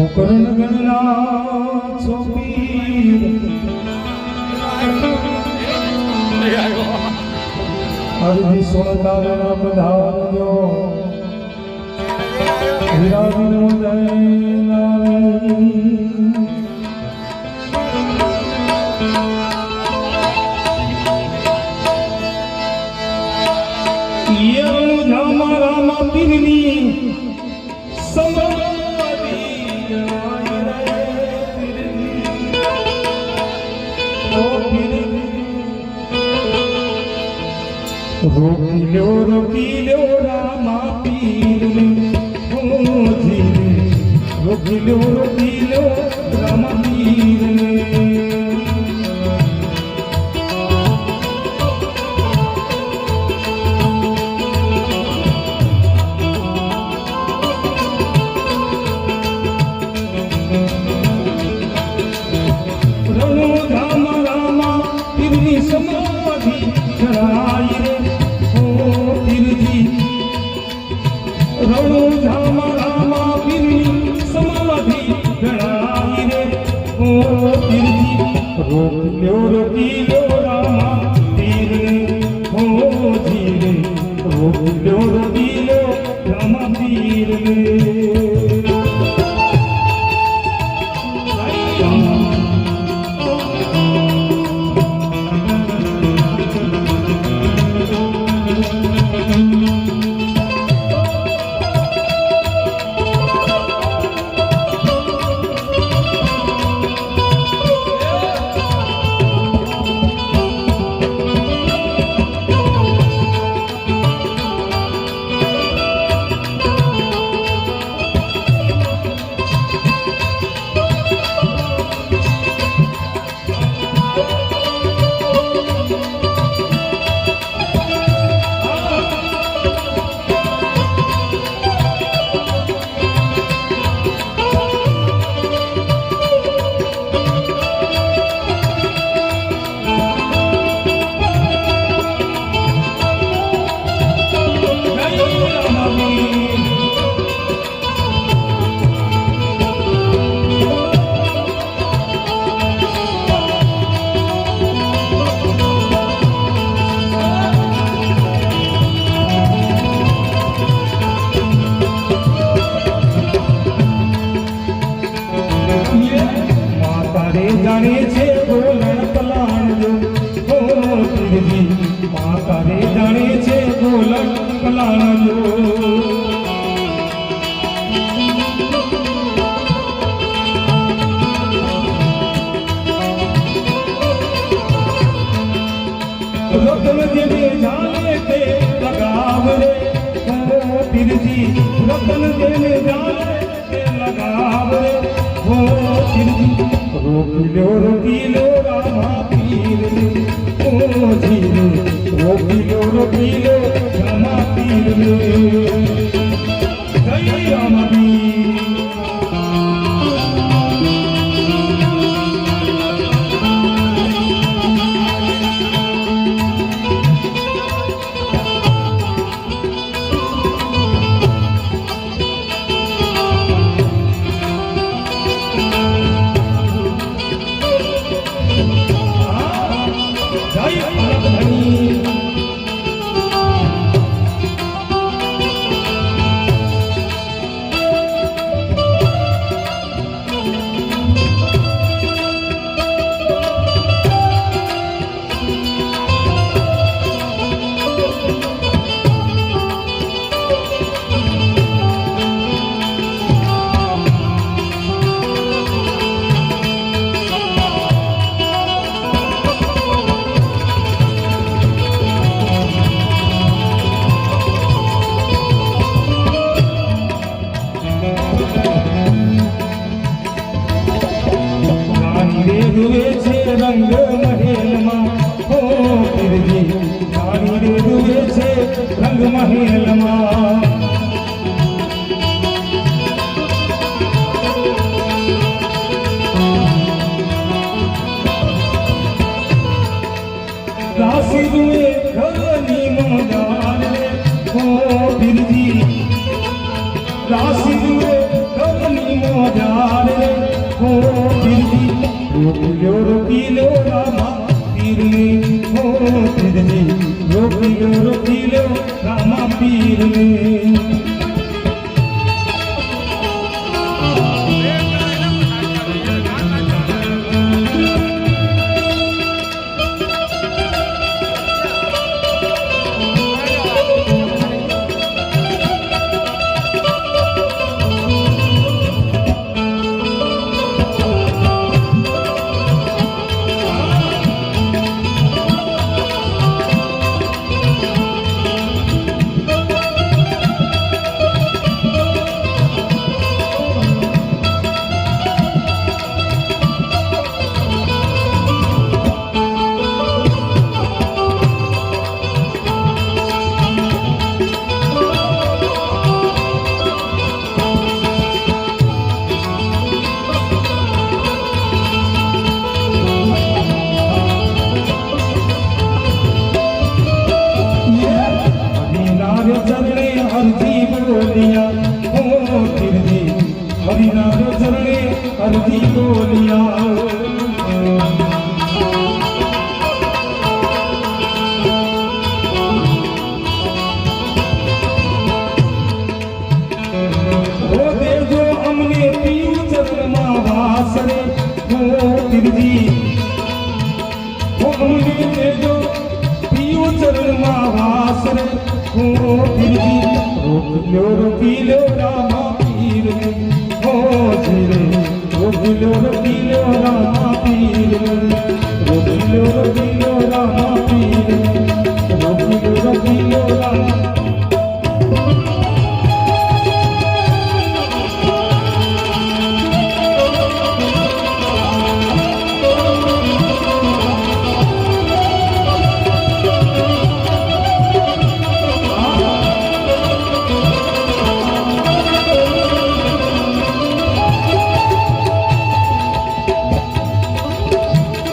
કરણ ગણના છોપીર હરજી સોનતાના પધારજો હીરાનો દયનાવી યમુ ધામા રામા પીરની રોકી લો રામા પીર રોકી લો રામા પીર રણો ધામ રામા પીરની સમાધિ ધરાય રે રણો ધામ રામા પીરની સમાધિ ગણાય રે ઓ પીરજી રોકી લો રામા પીરને ઓ ધીરે રોકી લો રામા પીરને જાણે છે ગોલણ પલાણજો ઓ પીરજી માતા રે જાણે છે ગોલણ પલાણજો રતન જેને જાણે તે લગાવ રે ઓ પીરજી રતન જેને જાણે તે લગાવ રે ઓ પીરજી રોકી લો રામા પીરને ઓ ધીરે રોકી લો રામા પીરને જય રામા પીર રંગ મહેલમાં હો પીરજી રાણી રે રૂવે છે રંગ મહેલમાં રાશી રૂવે ઘરની મોજા रोकी लो रामा पीर ने हरिनाम चरणे अर्जी बोलिया हो देजो हमने पीऊ चरण मां वासरे हो तिरजी हो हमने देजो पीऊ चरण मां वासरे हो तिरजी रोकी लो रामा पीर ने रोकिलो रामा पीर रोकिलो रामा पीर रोकिलो रामा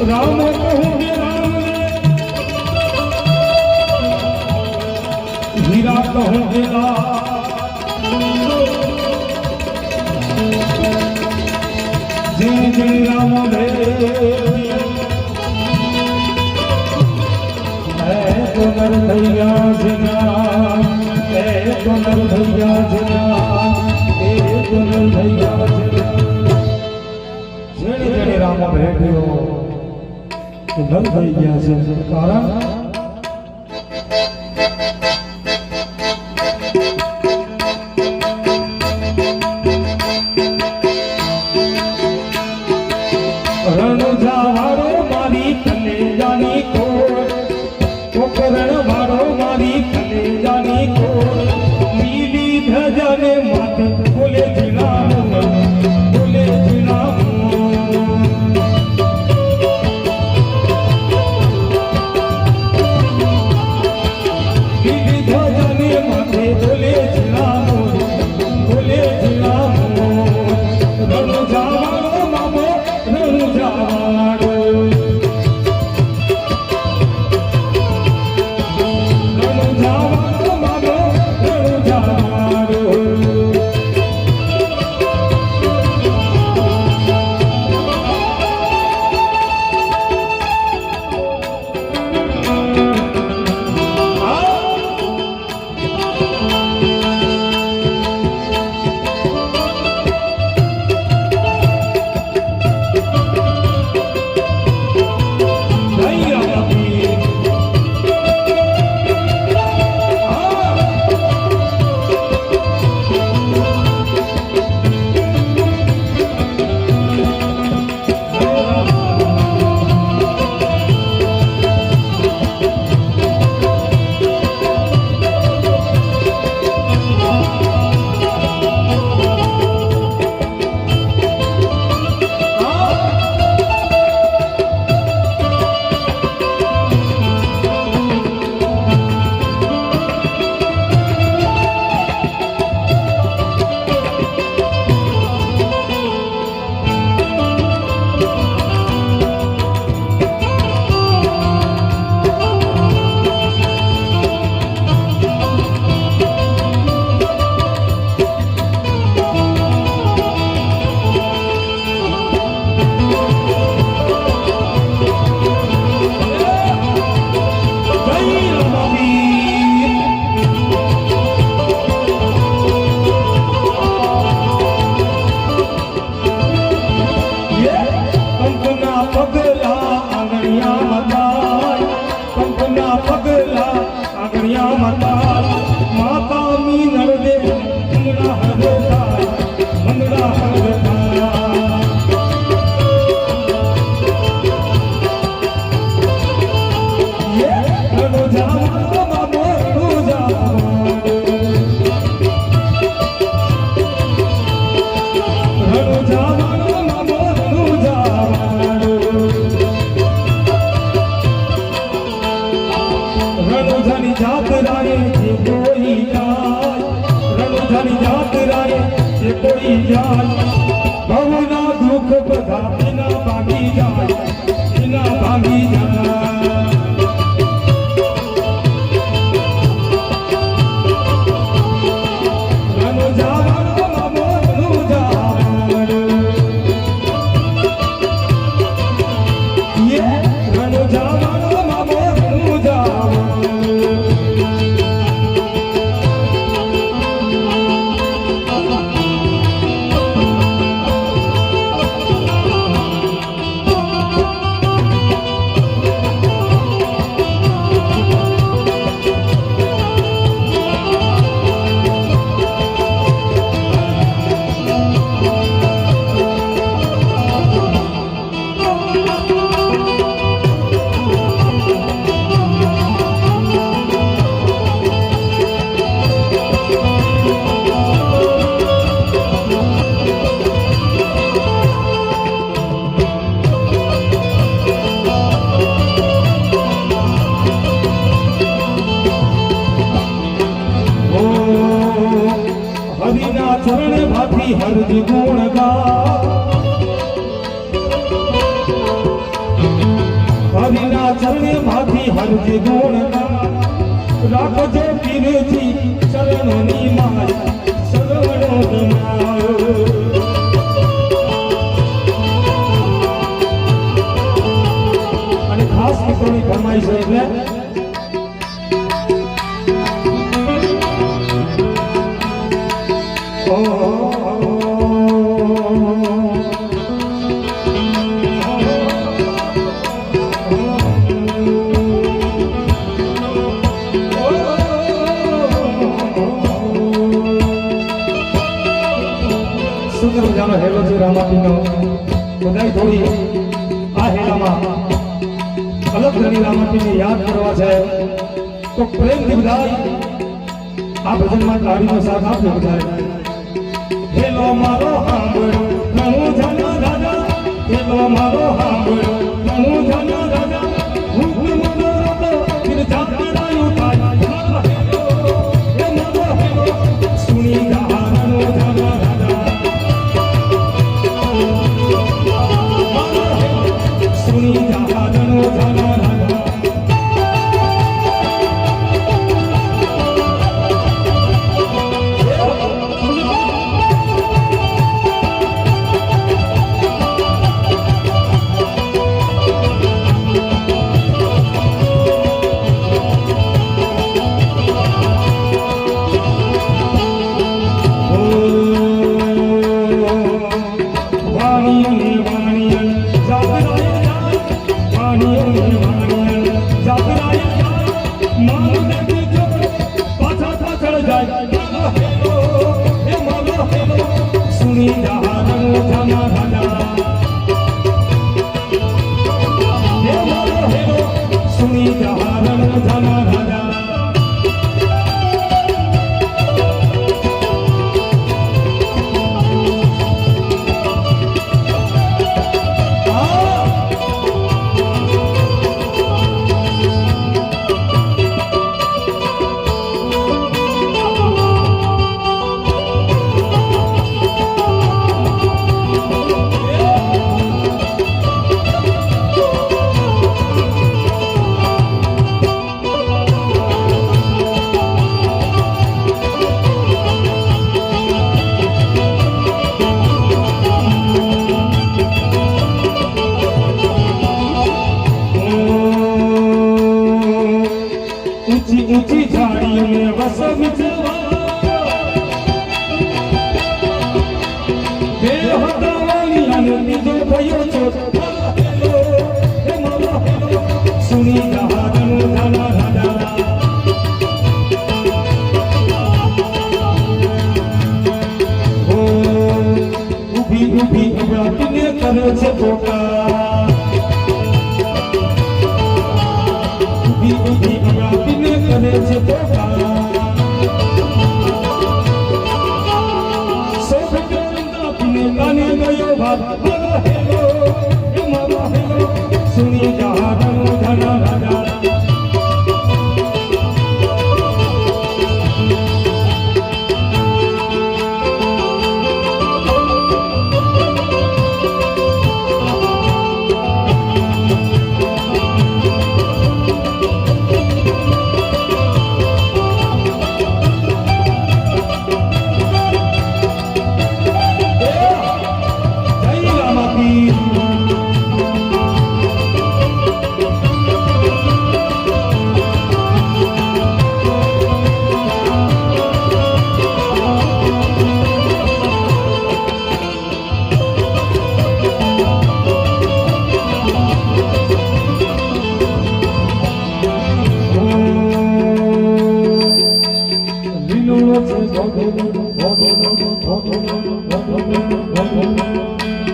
राम कहूँगे राम हीरा कहूँगे जय जय राम तो नर भैया जना तो नर भैया जना तो नर भैया जने जने राम भेट्यो नर થઈ ગયા છે કારણ રણુજાવાળો મારી કલેજાની કોર રણવાળો મારી કલેજાની કોર લીલી ધજાને માથે બોલે જીણા મતાલ માતા મીનળ દે મંગળા હરતા મંગળા હરતા રણો જાવા બાબો રણો જાવા રણો જાવા બાબો રણો જાવા રણોજાની જાતરાએ જે કોઈ જાય રણોજાની જાતરાએ જે કોઈ જાય ભવના દુઃખ બધા એના ભાગી જાય એના ભાગી જાય ચરણ ભાથી હરજી ગુણ ગા હરિના ચરણે ભાથી હરજી ગુણ ગા રાખજો પીરજી ચરણોની માય શરણોની માય અને ખાસ મિત્રોની ફરમાઈશ છે એટલે સુંદર મજાનો હેલો છે રામાપીનો બધાય થોડી આ હેલામાં અલગ ઘણી રામાપીને યાદ કરવા છે તો પ્રેમથી બધાય આ ભજનમાં તાળીનો સાથ આપજો બધાય હેલો મારો હાંભળો હું જાના દાદા હેલો મારો હાંભળો હું જાના દાદા હું મનો રતો ફિર જાતરાયું થાય મારો હેલો એ મારો હેલો સુની ગાનો જાના દાદા મારો હેલો સુની ગાનો જાના દાદા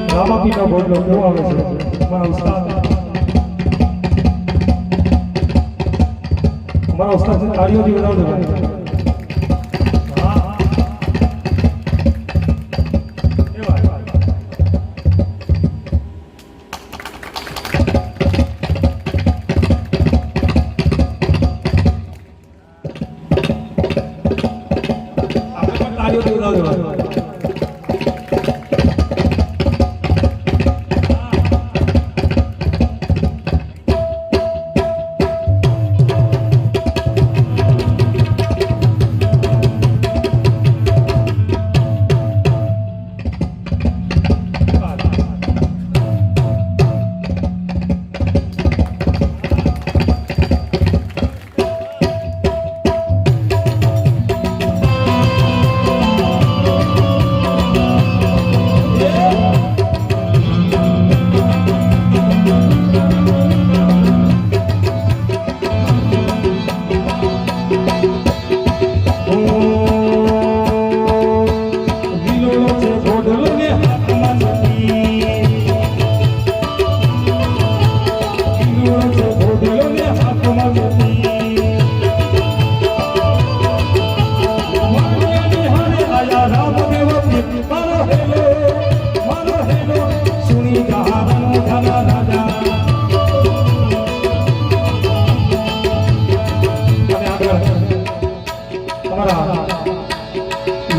રામાપીનો ગોડલો કેવો આવે છે મારા ઉસ્તાદ અમારા ઉસ્તાદ તાળીઓથી વધાવજો ભાઈ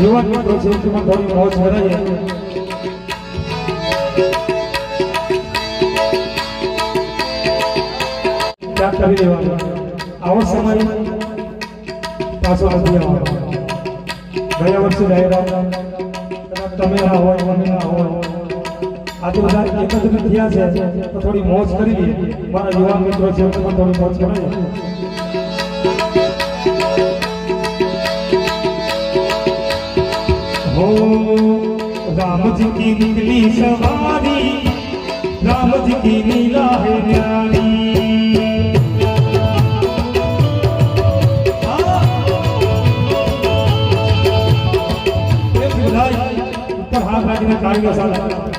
યુવાન મિત્રો છે જેમાં થોડી મોજ કરાય ત્યાગ કરી દેવાનો આવો સમય પાછો નથી આવવાનો ગયા વર્ષે ડાયરા તમે ના હોય મને ના હોય આજે બધા એકત્રિત થયા છે તો થોડી મોજ કરી દઈએ મારા યુવાન મિત્રો છે પણ થોડી મોજ કરાય राम जी की निकली सवारी राम जी की लीला है न्यारी ऊपर हाथ रखने तालियों साथ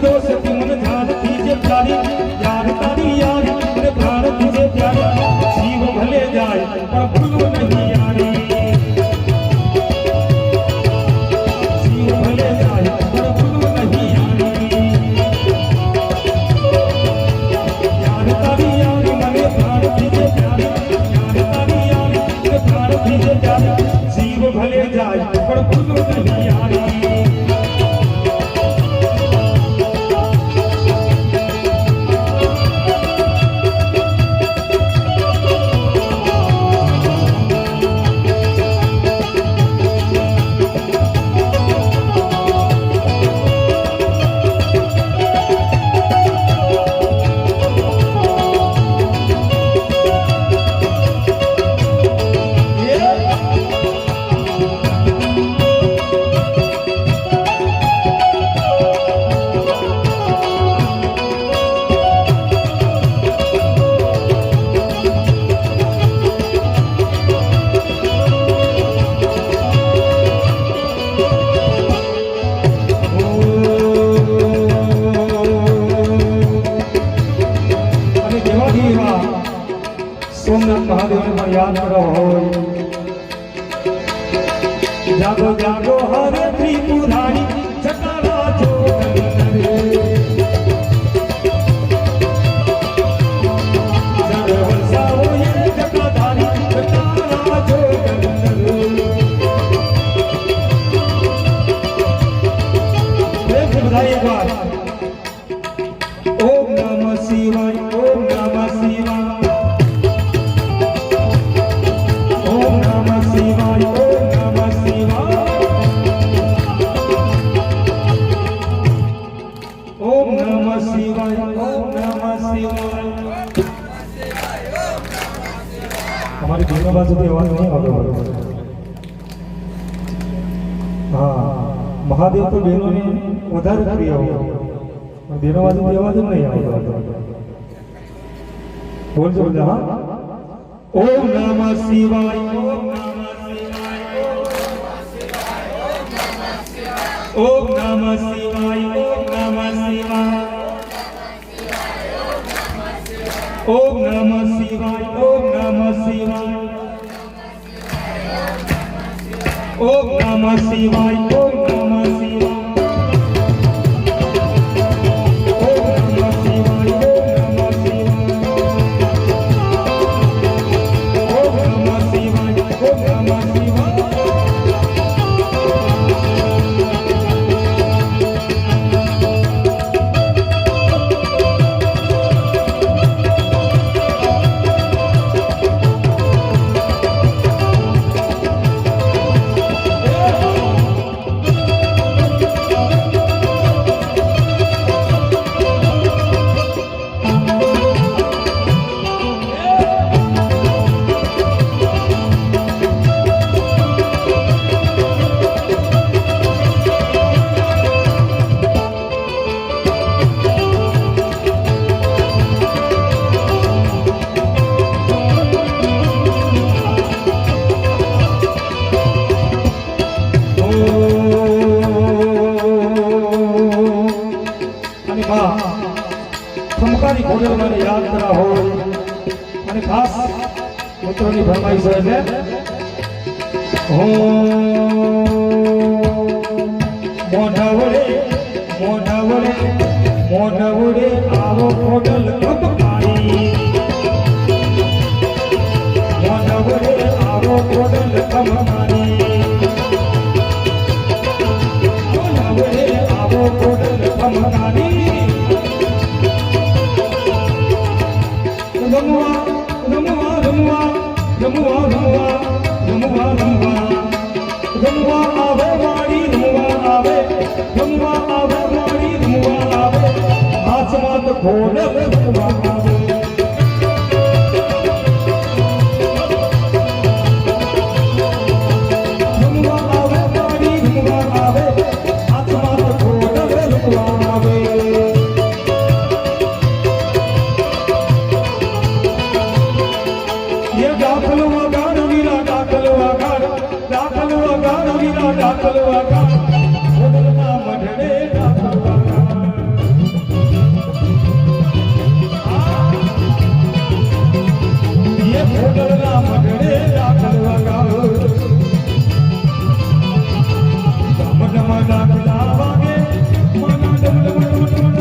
दोस्ती मन ध्यान दीजे प्यारी यार तारी यारी मेरे प्राण दीजे प्यारी जीव भले जाए पर भूलो नहीं यारी जीव भले जाए पर भूलो नहीं यारी यार तारी यारी मेरे प्राण दीजे प्यारी यार तारी यारी मेरे प्राण दीजे प्यारी जीव भले जाए पर भूलो नहीं यारी સોમનાથ મહાદેવને પણ યાદ કરવા હોય જાગો જાગો હરે ત્રિપુરારી જટારા જો हमारी दोनों बाजू की आवाज नहीं आगे हाँ महादेव तो बहनों ने વધારે પ્રિય હોય બેનો બાજુ की आवाज नहीं आगे बोल जो हाँ ओम नमः शिवाय ओम नमः शिवाय ओम नमः शिवाय ओम नमः शिवाय ओम नमः शिवाय ओम नमः शिवाय ओम नमः शिवाय ओम नमः शिवाय ખમકારી ખોડલ મને યાદ કરા હોય અને ખાસ મિત્રોની ફરમાઈશ છે મોઢવડે આવો ખોડલ ખમકારી મોઢવડે આવો ખોડલ ખમકારી મોઢવડે આવો Khodal ખમકારી Ramua, Ramua, Ramua, Ramua, Ramua, Ramua, Ramua, Ramua, Ave Mari, Ramua, Ave, Ramua, Ave Mari, Ramua, Ave, Asmat Khode, Ramua, Ave. Ramua, Ave Mari, Ramua, Ave, Asmat Khode, Ramua, Ave. दाखल वगाड़ वीरा दाखल वगाड़ खोडलना मढड़े दाखल वगाड़ ये खोडलना मढड़े दाखल वगाड़ डम डम दाखला वागे मना डम डम डम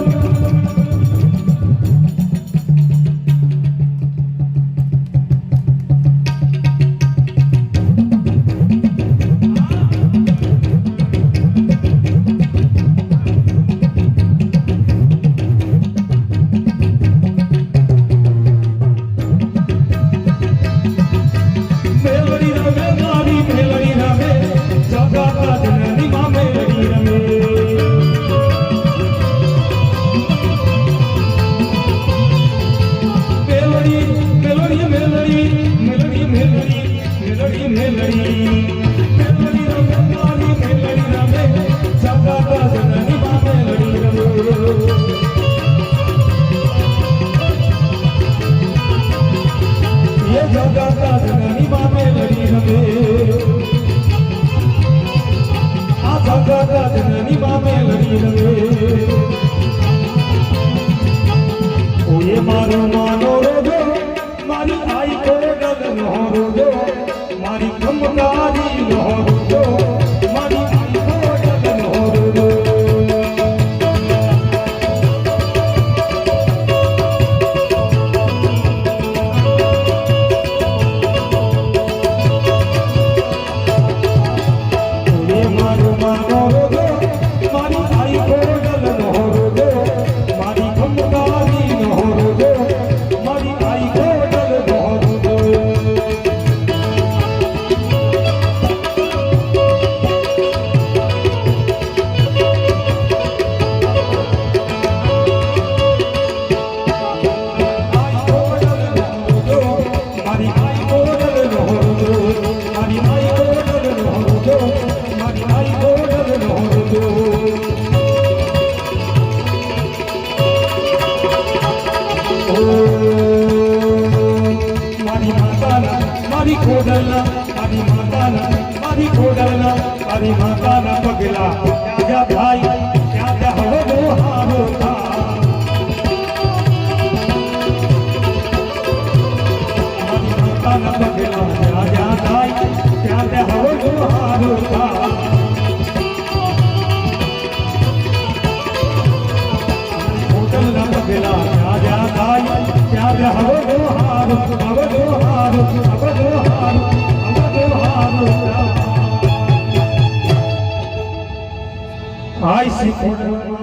मारो मानो रो मारी आई को મારી ખોડલના મારી ખોડલના મારી માતાના પગલા ત્યાં જા ભાઈ ત્યાં જા હવે બહુ હારો થા મારી માતાના પગલા ત્યાં જા ભાઈ ત્યાં જા હવે બહુ હારો થા ખોડલના પગલા ત્યાં જા ભાઈ ત્યાં જા હવે બહુ હારો હવે બહુ હારો હવે બહુ હારો આઈ સી ખોડલમાં